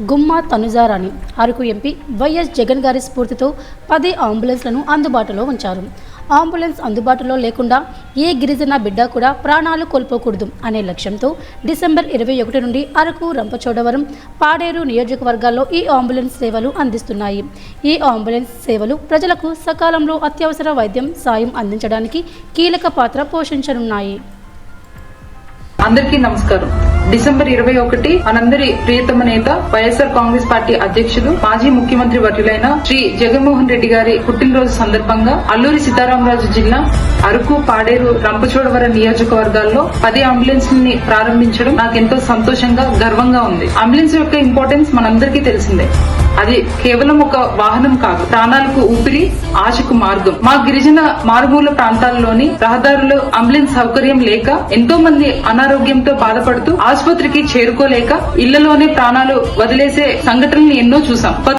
గుమ్మా Tanujarani Araku MP YS Jagan గారి స్ఫూర్తితో 10 అంబులెన్స్లను అందుబాటులో ఉంచారు. అంబులెన్స్ అందుబాటులో లేకుండా ఏ గిరిజన బిడ్డ కూడా ప్రాణాలు కోల్పోకూడదు అనే లక్ష్యంతో డిసెంబర్ 21 నుండి అరకు, రంపచోడవరం, పాడేరు నియోజకవర్గాల్లో ఈ అంబులెన్స్ సేవలు అందిస్తున్నాయి. ఈ అంబులెన్స్ సేవలు ప్రజలకు సకాలంలో అత్యవసర వైద్యం సాయం అందించడానికి కీలక పాత్ర పోషించనున్నాయి. అందరికీ నమస్కారం. డిసెంబర్ 21 మనందరి ప్రియతమ నేత వైఎస్ఆర్ కాంగ్రెస్ పార్టీ అధ్యక్షులు, మాజీ ముఖ్యమంత్రి వర్యులైన శ్రీ జగన్మోహన్ రెడ్డి గారి పుట్టినరోజు సందర్భంగా అల్లూరి సీతారామరాజు జిల్లా అరకు, పాడేరు, రంపచోడవరం నియోజకవర్గాల్లో 10 అంబులెన్స్ ని ప్రారంభించడం నాకెంతో సంతోషంగా, గర్వంగా ఉంది. అంబులెన్స్ యొక్క ఇంపార్టెన్స్ మనందరికీ తెలిసిందే. అది కేవలం ఒక వాహనం కాదు, ప్రాణాలకు ఊపిరి, ఆశకు మార్గం. మా గిరిజన మారుమూల ప్రాంతాల్లోని రహదారులు అంబులెన్స్ సౌకర్యం లేక ఎంతో మంది అనారోగ్యంతో బాధపడుతూ ఆసుపత్రికి చేరుకోలేక ఇళ్లలోనే ప్రాణాలు వదిలేసే సంఘటనలు ఎన్నో చూసాం.